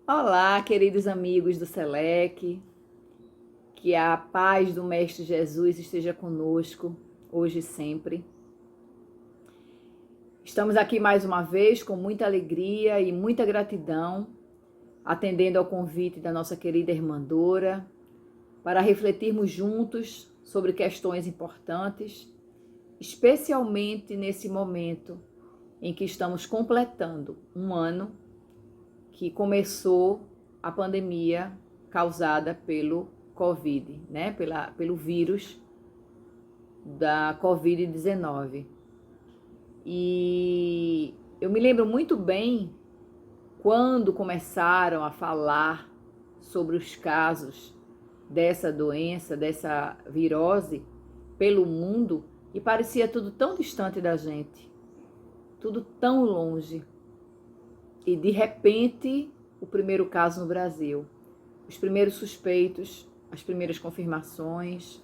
Olá, queridos amigos do Selec, que a paz do Mestre Jesus esteja conosco, hoje e sempre. Estamos aqui mais uma vez com muita alegria e muita gratidão, atendendo ao convite da nossa querida irmã Dora, para refletirmos juntos sobre questões importantes, especialmente nesse momento em que estamos completando um ano que começou a pandemia causada pelo Covid, né? Pelo vírus da Covid-19. E eu me lembro muito bem quando começaram a falar sobre os casos dessa doença, dessa virose pelo mundo, e parecia tudo tão distante da gente, tudo tão longe. E de repente, o primeiro caso no Brasil, os primeiros suspeitos, as primeiras confirmações,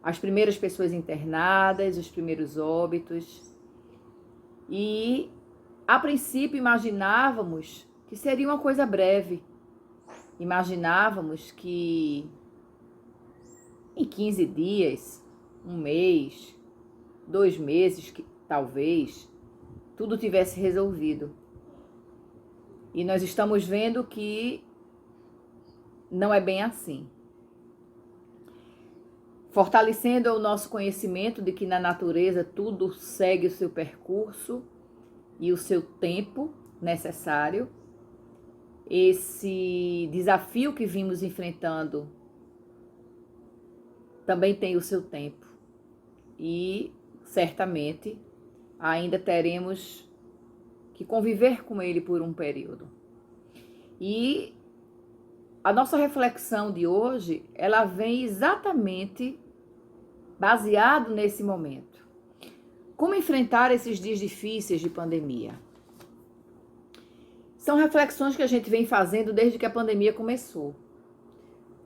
as primeiras pessoas internadas, os primeiros óbitos. E, a princípio, imaginávamos que seria uma coisa breve. Imaginávamos que em 15 dias, um mês, 2 meses, talvez, tudo tivesse resolvido. E nós estamos vendo que não é bem assim. Fortalecendo o nosso conhecimento de que na natureza tudo segue o seu percurso e o seu tempo necessário. Esse desafio que vimos enfrentando também tem o seu tempo. E certamente ainda teremos que conviver com ele por um período. E a nossa reflexão de hoje, ela vem exatamente baseado nesse momento. Como enfrentar esses dias difíceis de pandemia? São reflexões que a gente vem fazendo desde que a pandemia começou.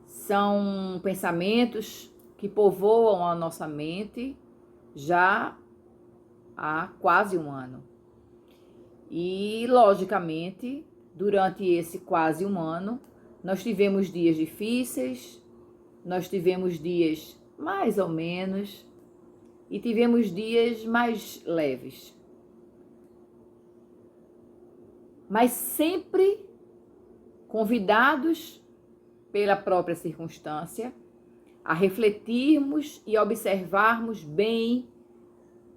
São pensamentos que povoam a nossa mente já há quase um ano. E, logicamente, durante esse quase um ano, nós tivemos dias difíceis, nós tivemos dias mais ou menos e tivemos dias mais leves. Mas sempre convidados pela própria circunstância a refletirmos e observarmos bem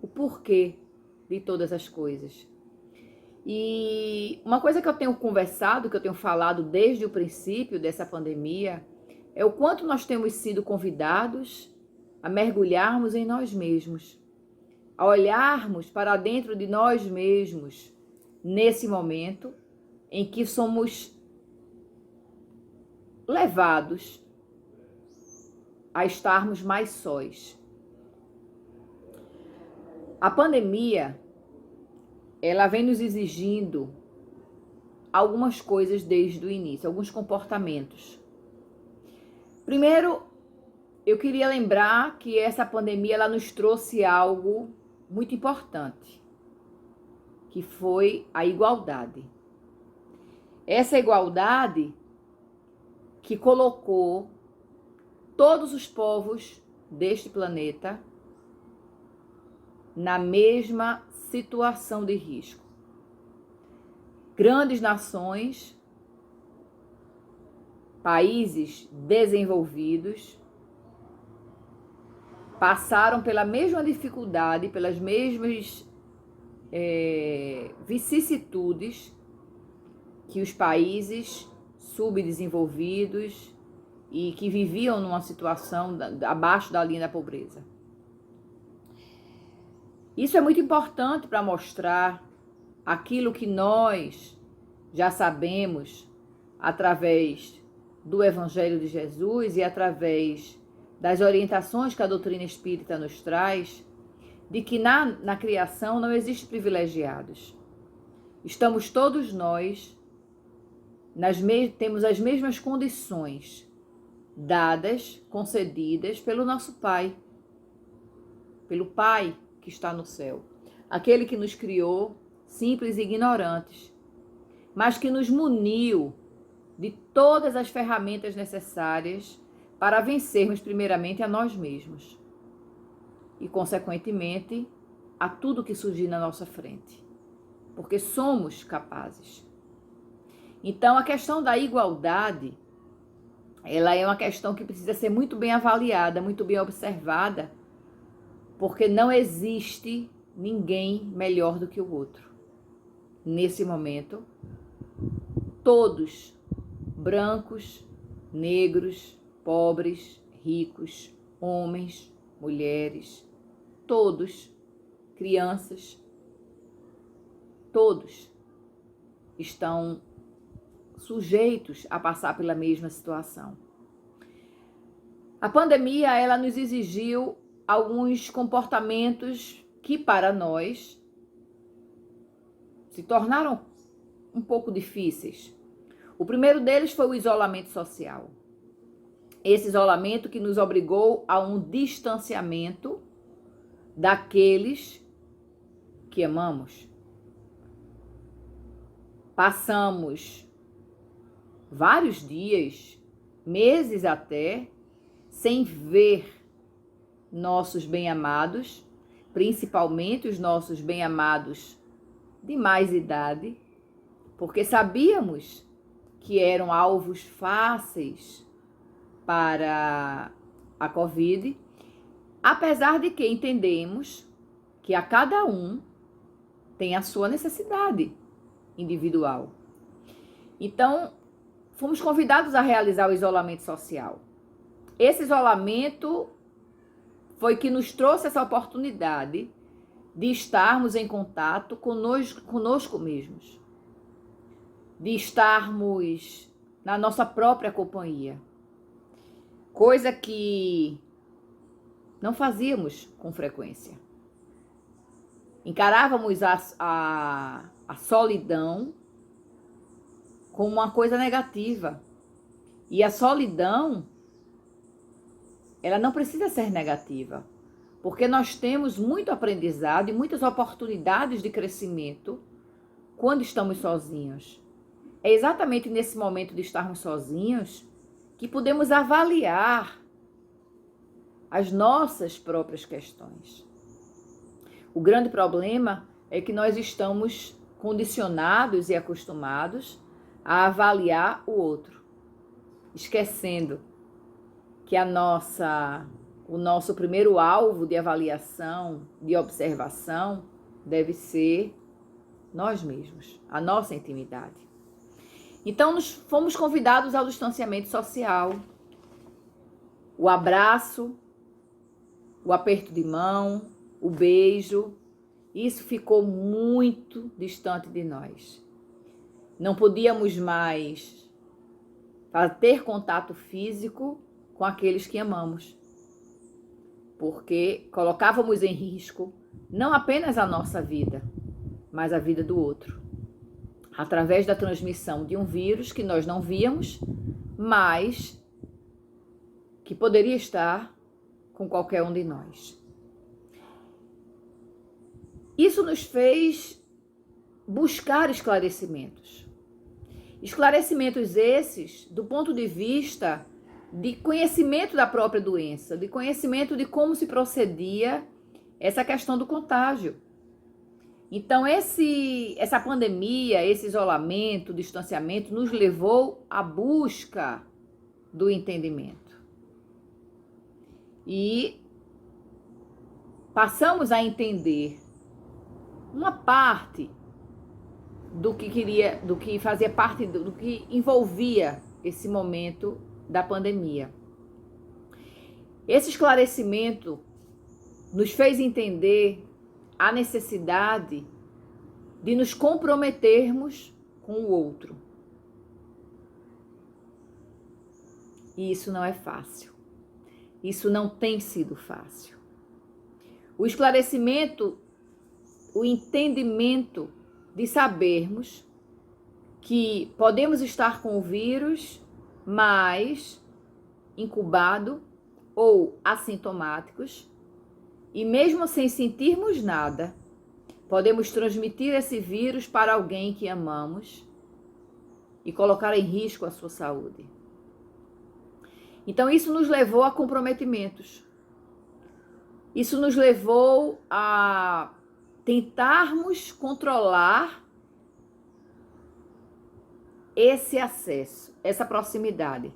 o porquê de todas as coisas. E uma coisa que eu tenho conversado, que eu tenho falado desde o princípio dessa pandemia, é o quanto nós temos sido convidados a mergulharmos em nós mesmos, a olharmos para dentro de nós mesmos nesse momento em que somos levados a estarmos mais sós. A pandemia, ela vem nos exigindo algumas coisas desde o início, alguns comportamentos. Primeiro, eu queria lembrar que essa pandemia ela nos trouxe algo muito importante, que foi a igualdade. Essa igualdade que colocou todos os povos deste planeta na mesma situação de risco. Grandes nações, países desenvolvidos, passaram pela mesma dificuldade, pelas mesmas vicissitudes que os países subdesenvolvidos e que viviam numa situação abaixo da linha da pobreza. Isso é muito importante para mostrar aquilo que nós já sabemos através do Evangelho de Jesus e através das orientações que a doutrina espírita nos traz, de que na criação não existe privilegiados. Estamos todos nós, temos as mesmas condições dadas, concedidas pelo nosso Pai, pelo Pai que está no céu, aquele que nos criou simples e ignorantes, mas que nos muniu de todas as ferramentas necessárias para vencermos primeiramente a nós mesmos e, consequentemente, a tudo que surgir na nossa frente, porque somos capazes. Então, a questão da igualdade, ela é uma questão que precisa ser muito bem avaliada, muito bem observada, porque não existe ninguém melhor do que o outro. Nesse momento, todos, brancos, negros, pobres, ricos, homens, mulheres, todos, crianças, todos estão sujeitos a passar pela mesma situação. A pandemia, ela nos exigiu alguns comportamentos que para nós se tornaram um pouco difíceis. O primeiro deles foi o isolamento social. Esse isolamento que nos obrigou a um distanciamento daqueles que amamos. Passamos vários dias, meses até, sem ver nossos bem-amados, principalmente os nossos bem-amados de mais idade, porque sabíamos que eram alvos fáceis para a Covid, apesar de que entendemos que a cada um tem a sua necessidade individual. Então, fomos convidados a realizar o isolamento social. Esse isolamento foi que nos trouxe essa oportunidade de estarmos em contato conosco mesmos, de estarmos na nossa própria companhia, coisa que não fazíamos com frequência. Encarávamos a solidão como uma coisa negativa. E a solidão, ela não precisa ser negativa, porque nós temos muito aprendizado e muitas oportunidades de crescimento quando estamos sozinhos. É exatamente nesse momento de estarmos sozinhos que podemos avaliar as nossas próprias questões. O grande problema é que nós estamos condicionados e acostumados a avaliar o outro, esquecendo que o nosso primeiro alvo de avaliação, de observação, deve ser nós mesmos, a nossa intimidade. Então, nós fomos convidados ao distanciamento social, o abraço, o aperto de mão, o beijo, isso ficou muito distante de nós. Não podíamos mais ter contato físico com aqueles que amamos, porque colocávamos em risco não apenas a nossa vida, mas a vida do outro, através da transmissão de um vírus que nós não víamos, mas que poderia estar com qualquer um de nós. Isso nos fez buscar esclarecimentos. Esclarecimentos esses do ponto de vista de conhecimento da própria doença, de conhecimento de como se procedia essa questão do contágio. Então, essa pandemia, esse isolamento, o distanciamento, nos levou à busca do entendimento. E passamos a entender uma parte do que fazia parte, do que envolvia esse momento da pandemia. Esse esclarecimento nos fez entender a necessidade de nos comprometermos com o outro. E isso não é fácil. Isso não tem sido fácil. O esclarecimento, o entendimento de sabermos que podemos estar com o vírus, mas incubado ou assintomáticos, e mesmo sem sentirmos nada, podemos transmitir esse vírus para alguém que amamos, e colocar em risco a sua saúde. Então isso nos levou a comprometimentos. Isso nos levou a tentarmos controlar esse acesso, essa proximidade.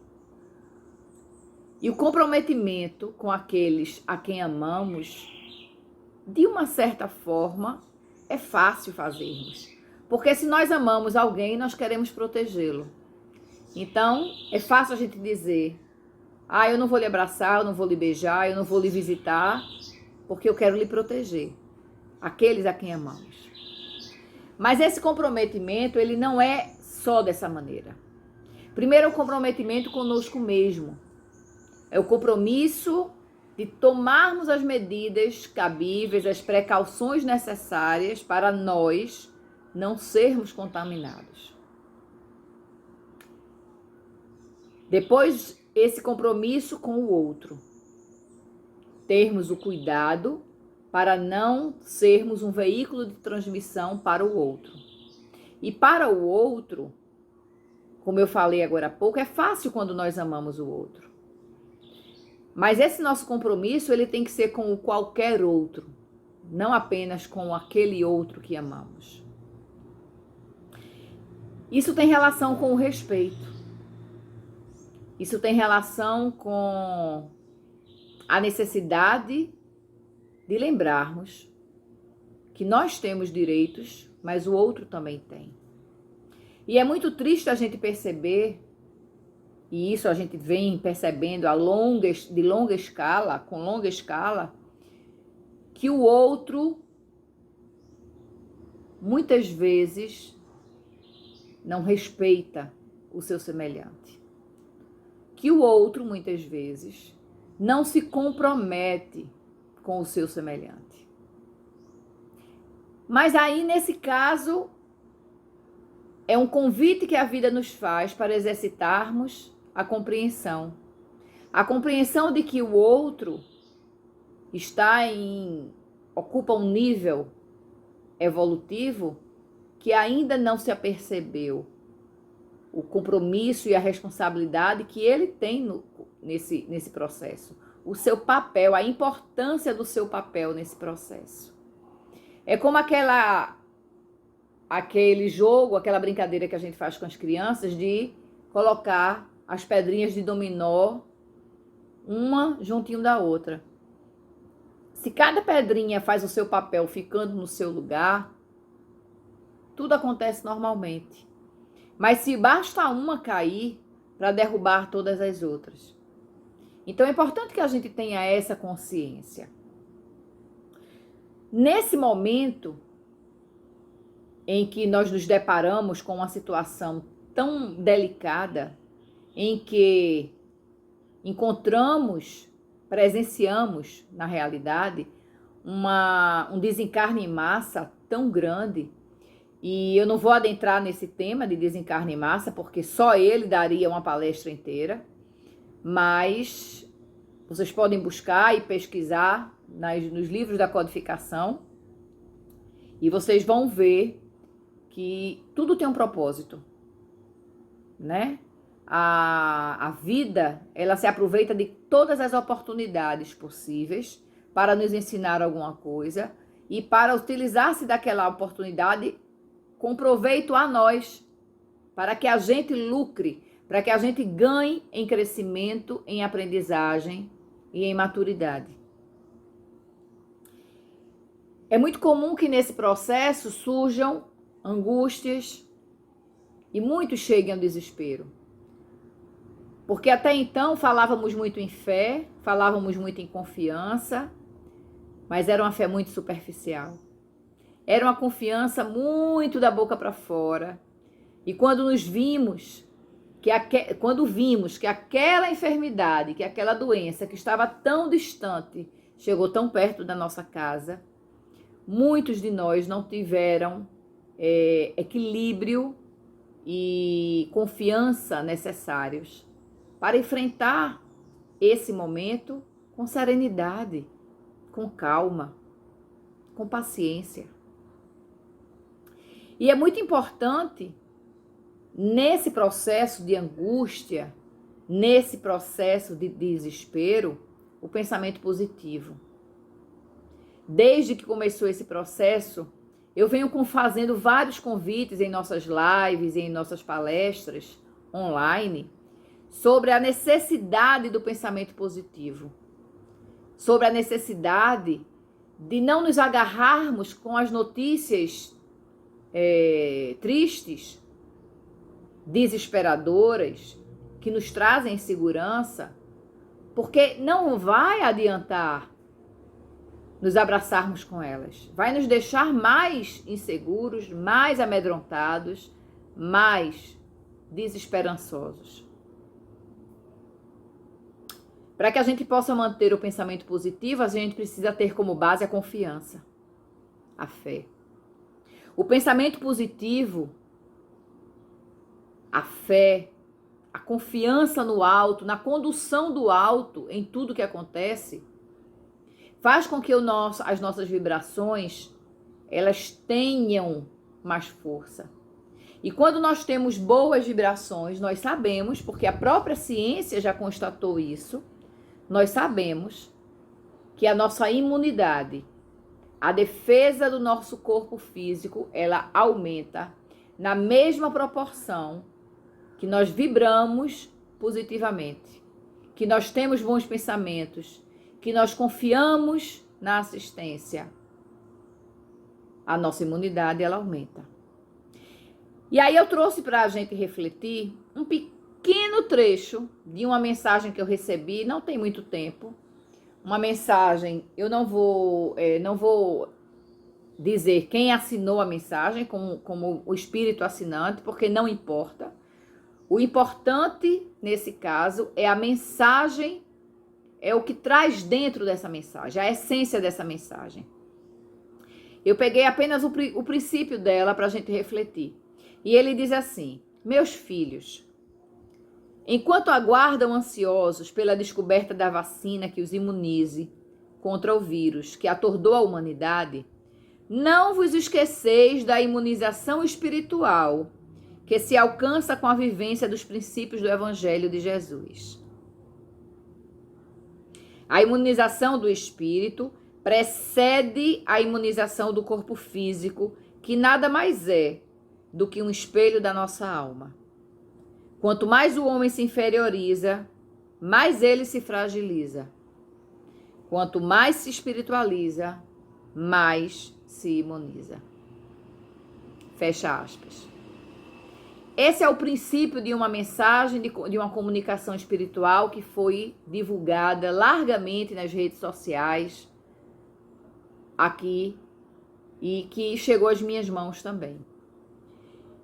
E o comprometimento com aqueles a quem amamos, de uma certa forma, é fácil fazermos. Porque se nós amamos alguém, nós queremos protegê-lo. Então, é fácil a gente dizer: eu não vou lhe abraçar, eu não vou lhe beijar, eu não vou lhe visitar, porque eu quero lhe proteger. Aqueles a quem amamos. Mas esse comprometimento, ele não é só dessa maneira. Primeiro é o comprometimento conosco mesmo. É o compromisso de tomarmos as medidas cabíveis, as precauções necessárias para nós não sermos contaminados. Depois, esse compromisso com o outro. Termos o cuidado para não sermos um veículo de transmissão para o outro. E para o outro, como eu falei agora há pouco, é fácil quando nós amamos o outro. Mas esse nosso compromisso, ele tem que ser com o qualquer outro, não apenas com aquele outro que amamos. Isso tem relação com o respeito. Isso tem relação com a necessidade de lembrarmos que nós temos direitos, mas o outro também tem. E é muito triste a gente perceber, e isso a gente vem percebendo de longa escala, com longa escala, que o outro, muitas vezes, não respeita o seu semelhante. Que o outro, muitas vezes, não se compromete com o seu semelhante. Mas aí, nesse caso, é um convite que a vida nos faz para exercitarmos a compreensão. A compreensão de que o outro ocupa um nível evolutivo que ainda não se apercebeu o compromisso e a responsabilidade que ele tem nesse processo. O seu papel, a importância do seu papel nesse processo. É como aquele jogo, aquela brincadeira que a gente faz com as crianças de colocar as pedrinhas de dominó uma juntinho da outra. Se cada pedrinha faz o seu papel ficando no seu lugar, tudo acontece normalmente. Mas se basta uma cair para derrubar todas as outras. Então é importante que a gente tenha essa consciência. Nesse momento em que nós nos deparamos com uma situação tão delicada, em que presenciamos, na realidade, um desencarne em massa tão grande, e eu não vou adentrar nesse tema de desencarne em massa, porque só ele daria uma palestra inteira, mas vocês podem buscar e pesquisar nos livros da codificação, e vocês vão ver que tudo tem um propósito, né? A vida, ela se aproveita de todas as oportunidades possíveis para nos ensinar alguma coisa e para utilizar-se daquela oportunidade com proveito a nós, para que a gente lucre, para que a gente ganhe em crescimento, em aprendizagem e em maturidade. É muito comum que nesse processo surjam angústias e muitos cheguem ao desespero. Porque até então falávamos muito em fé, falávamos muito em confiança, mas era uma fé muito superficial. Era uma confiança muito da boca para fora. E quando vimos que aquela enfermidade, que aquela doença que estava tão distante, chegou tão perto da nossa casa, muitos de nós não tiveram equilíbrio e confiança necessários para enfrentar esse momento com serenidade, com calma, com paciência. E é muito importante, nesse processo de angústia, nesse processo de desespero, o pensamento positivo. Desde que começou esse processo, eu venho fazendo vários convites em nossas lives, em nossas palestras online, sobre a necessidade do pensamento positivo, sobre a necessidade de não nos agarrarmos com as notícias tristes, desesperadoras, que nos trazem insegurança, porque não vai adiantar nos abraçarmos com elas. Vai nos deixar mais inseguros, mais amedrontados, mais desesperançosos. Para que a gente possa manter o pensamento positivo, a gente precisa ter como base a confiança, a fé. O pensamento positivo, a fé, a confiança no alto, na condução do alto em tudo que acontece, faz com que as nossas vibrações, elas tenham mais força. E quando nós temos boas vibrações, nós sabemos, porque a própria ciência já constatou isso, nós sabemos que a nossa imunidade, a defesa do nosso corpo físico, ela aumenta na mesma proporção que nós vibramos positivamente, que nós temos bons pensamentos, que nós confiamos na assistência. A nossa imunidade, ela aumenta. E aí eu trouxe para a gente refletir um pequeno trecho de uma mensagem que eu recebi, não tem muito tempo. Uma mensagem, eu não vou dizer quem assinou a mensagem, como o espírito assinante, porque não importa. O importante, nesse caso, é a mensagem, é o que traz dentro dessa mensagem, a essência dessa mensagem. Eu peguei apenas o princípio dela para a gente refletir. E ele diz assim: meus filhos, enquanto aguardam ansiosos pela descoberta da vacina que os imunize contra o vírus que atordou a humanidade, não vos esqueceis da imunização espiritual que se alcança com a vivência dos princípios do Evangelho de Jesus. A imunização do espírito precede a imunização do corpo físico, que nada mais é do que um espelho da nossa alma. Quanto mais o homem se inferioriza, mais ele se fragiliza. Quanto mais se espiritualiza, mais se imuniza. Fecha aspas. Esse é o princípio de uma mensagem, de uma comunicação espiritual que foi divulgada largamente nas redes sociais aqui e que chegou às minhas mãos também.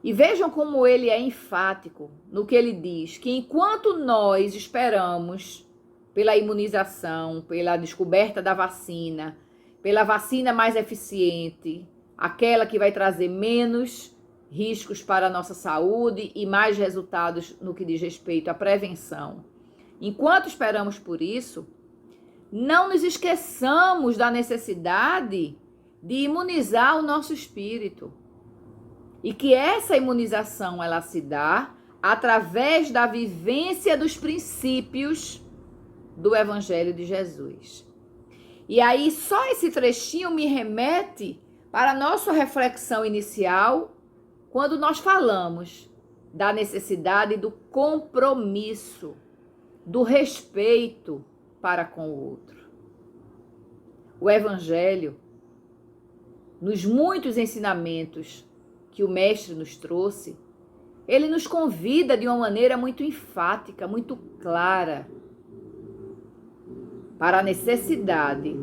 E vejam como ele é enfático no que ele diz, que enquanto nós esperamos pela imunização, pela descoberta da vacina, pela vacina mais eficiente, aquela que vai trazer menos riscos para a nossa saúde e mais resultados no que diz respeito à prevenção. Enquanto esperamos por isso, não nos esqueçamos da necessidade de imunizar o nosso espírito. E que essa imunização ela se dá através da vivência dos princípios do Evangelho de Jesus. E aí só esse trechinho me remete para a nossa reflexão inicial, quando nós falamos da necessidade do compromisso, do respeito para com o outro. O Evangelho, nos muitos ensinamentos que o Mestre nos trouxe, ele nos convida de uma maneira muito enfática, muito clara, para a necessidade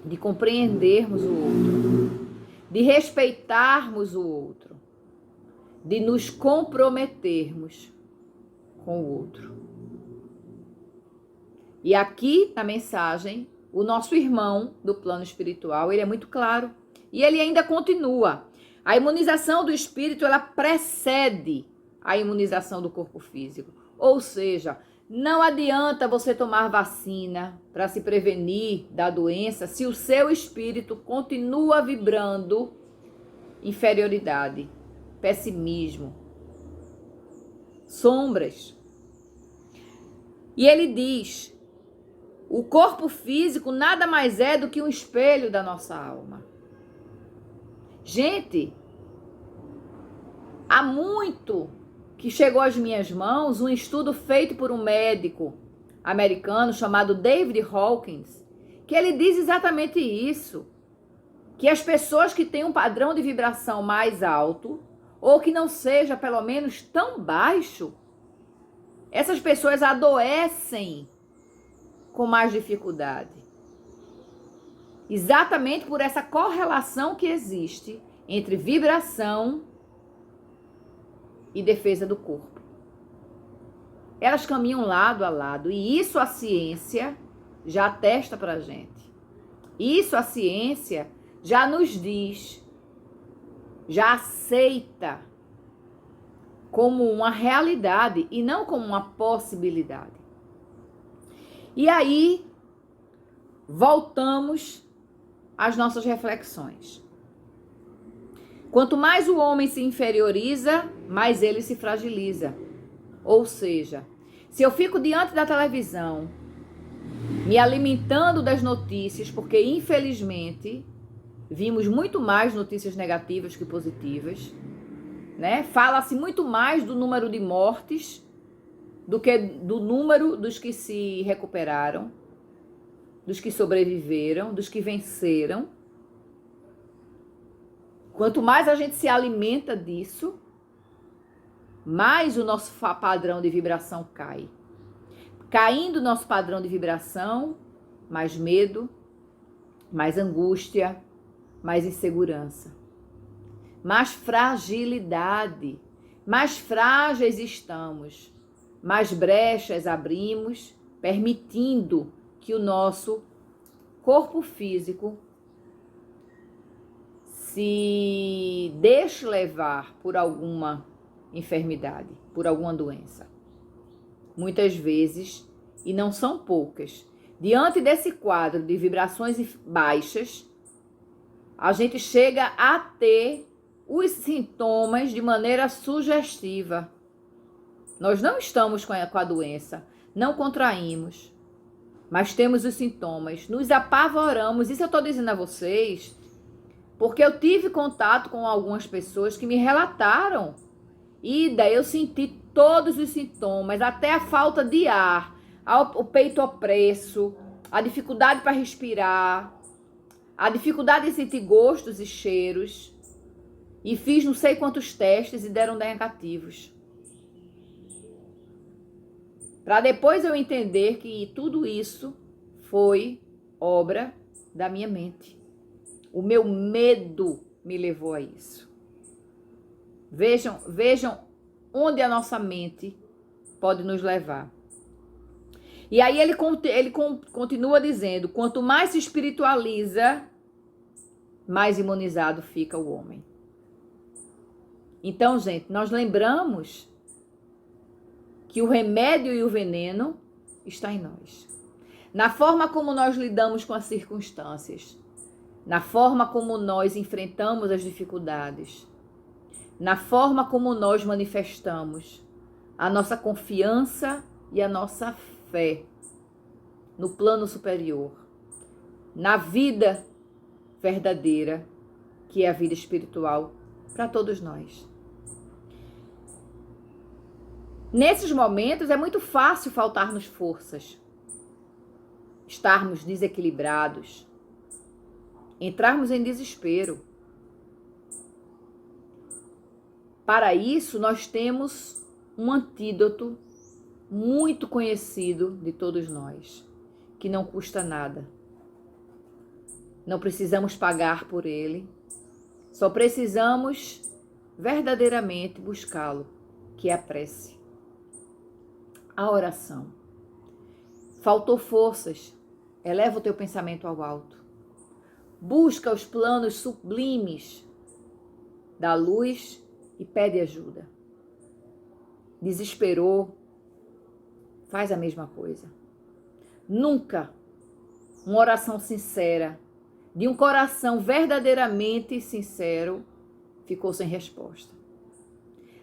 de compreendermos o outro, de respeitarmos o outro, de nos comprometermos com o outro. E aqui na mensagem, o nosso irmão do plano espiritual, ele é muito claro. E ele ainda continua. A imunização do espírito, ela precede a imunização do corpo físico. Ou seja, não adianta você tomar vacina para se prevenir da doença se o seu espírito continua vibrando inferioridade, pessimismo, sombras. E ele diz: o corpo físico nada mais é do que um espelho da nossa alma. Gente, há muito que chegou às minhas mãos um estudo feito por um médico americano chamado David Hawkins, que ele diz exatamente isso, que as pessoas que têm um padrão de vibração mais alto, ou que não seja pelo menos tão baixo, essas pessoas adoecem com mais dificuldade. Exatamente por essa correlação que existe entre vibração e defesa do corpo. Elas caminham lado a lado, e isso a ciência já atesta pra gente. Isso a ciência já nos diz, já aceita como uma realidade e não como uma possibilidade. E aí, voltamos às nossas reflexões. Quanto mais o homem se inferioriza, mais ele se fragiliza. Ou seja, se eu fico diante da televisão, me alimentando das notícias, porque infelizmente vimos muito mais notícias negativas que positivas, né? Fala-se muito mais do número de mortes do que do número dos que se recuperaram, dos que sobreviveram, dos que venceram. Quanto mais a gente se alimenta disso, mais o nosso padrão de vibração cai. Caindo o nosso padrão de vibração, mais medo, mais angústia, mais insegurança, mais fragilidade, mais frágeis estamos, mais brechas abrimos, permitindo que o nosso corpo físico se deixe levar por alguma enfermidade, por alguma doença. Muitas vezes, e não são poucas, diante desse quadro de vibrações baixas, a gente chega a ter os sintomas de maneira sugestiva. Nós não estamos com a doença, não contraímos, mas temos os sintomas, nos apavoramos. Isso eu estou dizendo a vocês porque eu tive contato com algumas pessoas que me relataram, e daí eu senti todos os sintomas, até a falta de ar, o peito opresso, a dificuldade para respirar, a dificuldade de sentir gostos e cheiros. E fiz não sei quantos testes e deram negativos. Para depois eu entender que tudo isso foi obra da minha mente. O meu medo me levou a isso. Vejam onde a nossa mente pode nos levar. E aí ele continua dizendo, quanto mais se espiritualiza, mais imunizado fica o homem. Então, gente, nós lembramos que o remédio e o veneno está em nós. Na forma como nós lidamos com as circunstâncias, na forma como nós enfrentamos as dificuldades, na forma como nós manifestamos a nossa confiança e a nossa fé no plano superior, na vida verdadeira, que é a vida espiritual para todos nós. Nesses momentos é muito fácil faltar-nos forças, estarmos desequilibrados, entrarmos em desespero. Para isso, nós temos um antídoto muito conhecido de todos nós, que não custa nada. Não precisamos pagar por ele, só precisamos verdadeiramente buscá-lo, que é a prece, a oração. Faltou forças, eleva o teu pensamento ao alto. Busca os planos sublimes da luz e pede ajuda. Desesperou, faz a mesma coisa. Nunca uma oração sincera, de um coração verdadeiramente sincero, ficou sem resposta.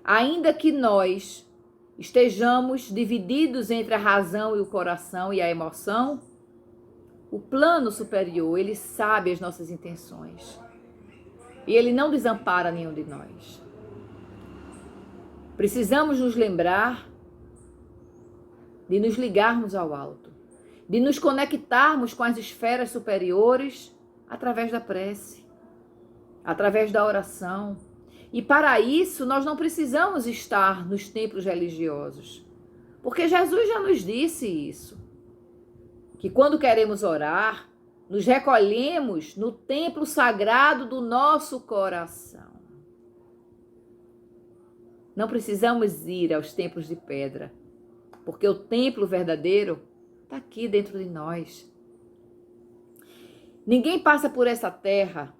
Ainda que nós estejamos divididos entre a razão e o coração e a emoção, o plano superior, ele sabe as nossas intenções. E ele não desampara nenhum de nós. Precisamos nos lembrar de nos ligarmos ao alto, de nos conectarmos com as esferas superiores através da prece, através da oração. E para isso nós não precisamos estar nos templos religiosos, porque Jesus já nos disse isso, que quando queremos orar, nos recolhemos no templo sagrado do nosso coração. Não precisamos ir aos templos de pedra, porque o templo verdadeiro está aqui dentro de nós. Ninguém passa por essa terra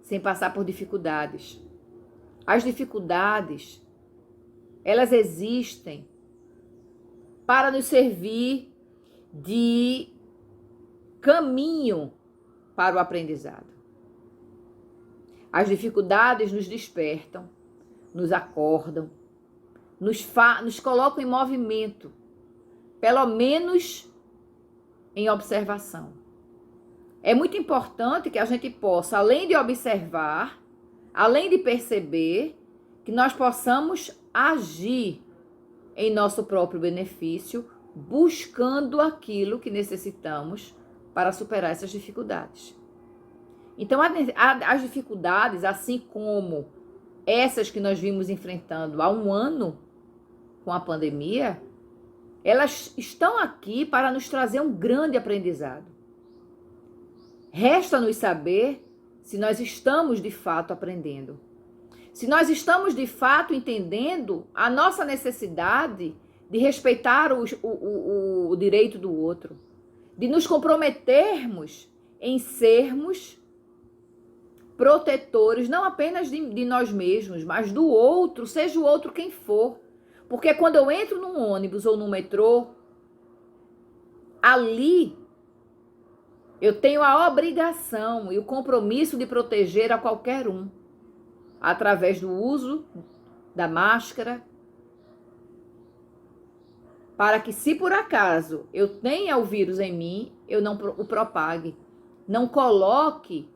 sem passar por dificuldades. As dificuldades, elas existem para nos servir de caminho para o aprendizado. As dificuldades nos despertam, nos acordam, nos colocam em movimento, pelo menos em observação. É muito importante que a gente possa, além de observar, além de perceber, que nós possamos agir em nosso próprio benefício, buscando aquilo que necessitamos para superar essas dificuldades. Então, as dificuldades, assim como essas que nós vimos enfrentando há um ano com a pandemia, elas estão aqui para nos trazer um grande aprendizado. Resta-nos saber se nós estamos de fato aprendendo. Se nós estamos de fato entendendo a nossa necessidade de respeitar o direito do outro, de nos comprometermos em sermos protetores, não apenas de nós mesmos, mas do outro, seja o outro quem for. Porque quando eu entro num ônibus ou num metrô, ali eu tenho a obrigação e o compromisso de proteger a qualquer um, através do uso da máscara, para que, se por acaso eu tenha o vírus em mim, eu não o propague, não coloque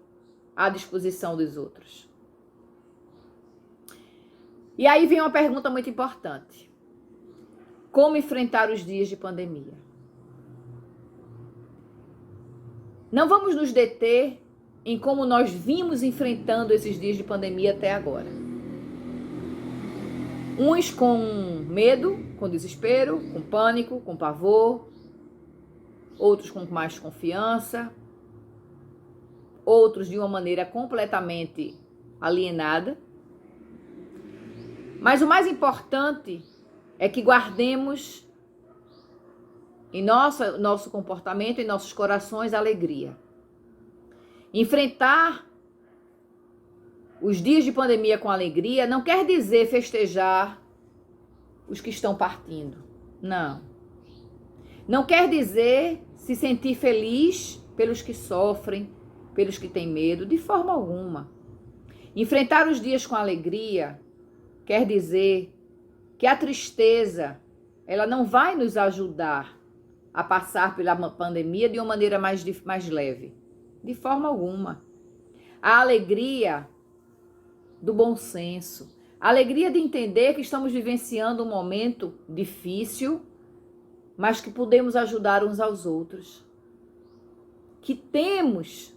à disposição dos outros. E aí vem uma pergunta muito importante. Como enfrentar os dias de pandemia? Não vamos nos deter em como nós vimos enfrentando esses dias de pandemia até agora. Uns com medo, com desespero, com pânico, com pavor. Outros com mais confiança. Outros de uma maneira completamente alienada. Mas o mais importante é que guardemos em nosso comportamento, em nossos corações, alegria. Enfrentar os dias de pandemia com alegria não quer dizer festejar os que estão partindo. Não. Não quer dizer se sentir feliz pelos que sofrem, pelos que têm medo, de forma alguma. Enfrentar os dias com alegria quer dizer que a tristeza, ela não vai nos ajudar a passar pela pandemia de uma maneira mais leve. De forma alguma. A alegria do bom senso. A alegria de entender que estamos vivenciando um momento difícil, mas que podemos ajudar uns aos outros. Que temos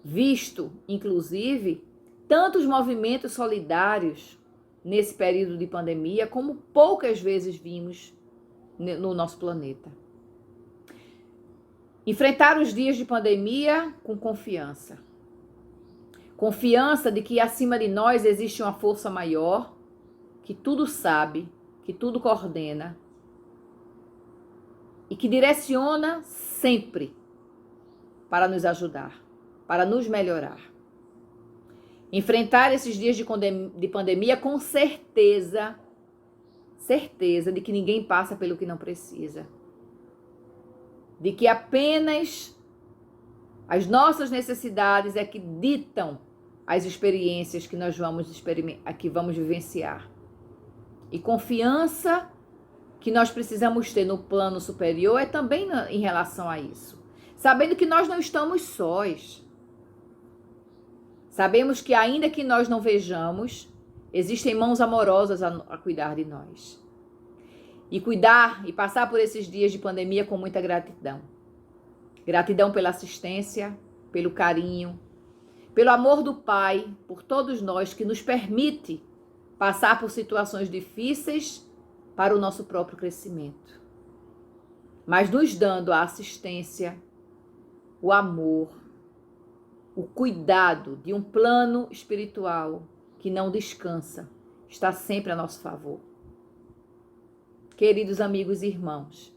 visto, inclusive, tantos movimentos solidários nesse período de pandemia, como poucas vezes vimos no nosso planeta. Enfrentar os dias de pandemia com confiança. Confiança de que acima de nós existe uma força maior, que tudo sabe, que tudo coordena e que direciona sempre para nos ajudar, para nos melhorar. Enfrentar esses dias de pandemia com certeza de que ninguém passa pelo que não precisa. De que apenas as nossas necessidades é que ditam as experiências que nós vamos vivenciar. E confiança que nós precisamos ter no plano superior é também em relação a isso. Sabendo que nós não estamos sós. Sabemos que ainda que nós não vejamos, existem mãos amorosas a cuidar de nós. E cuidar e passar por esses dias de pandemia com muita gratidão. Gratidão pela assistência, pelo carinho, pelo amor do Pai, por todos nós, que nos permite passar por situações difíceis para o nosso próprio crescimento. Mas nos dando a assistência, o amor, o cuidado de um plano espiritual que não descansa, está sempre a nosso favor. Queridos amigos e irmãos,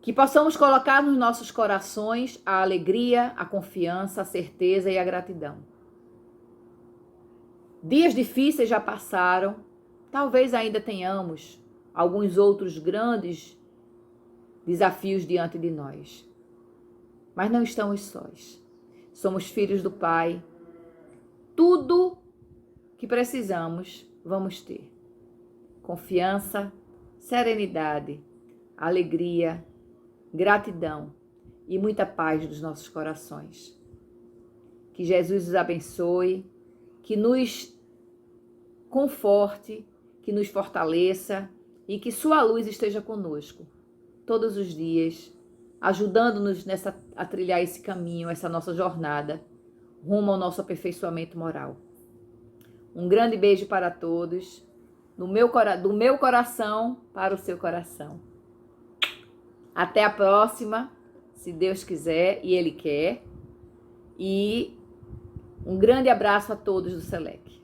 que possamos colocar nos nossos corações a alegria, a confiança, a certeza e a gratidão. Dias difíceis já passaram, talvez ainda tenhamos alguns outros grandes desafios diante de nós. Mas não estamos sós. Somos filhos do Pai. Tudo que precisamos, vamos ter. Confiança, serenidade, alegria, gratidão e muita paz nos nossos corações. Que Jesus os abençoe, que nos conforte, que nos fortaleça e que sua luz esteja conosco todos os dias, ajudando-nos a trilhar esse caminho, essa nossa jornada rumo ao nosso aperfeiçoamento moral. Um grande beijo para todos, do meu coração para o seu coração. Até a próxima, se Deus quiser e Ele quer. E um grande abraço a todos do Selec.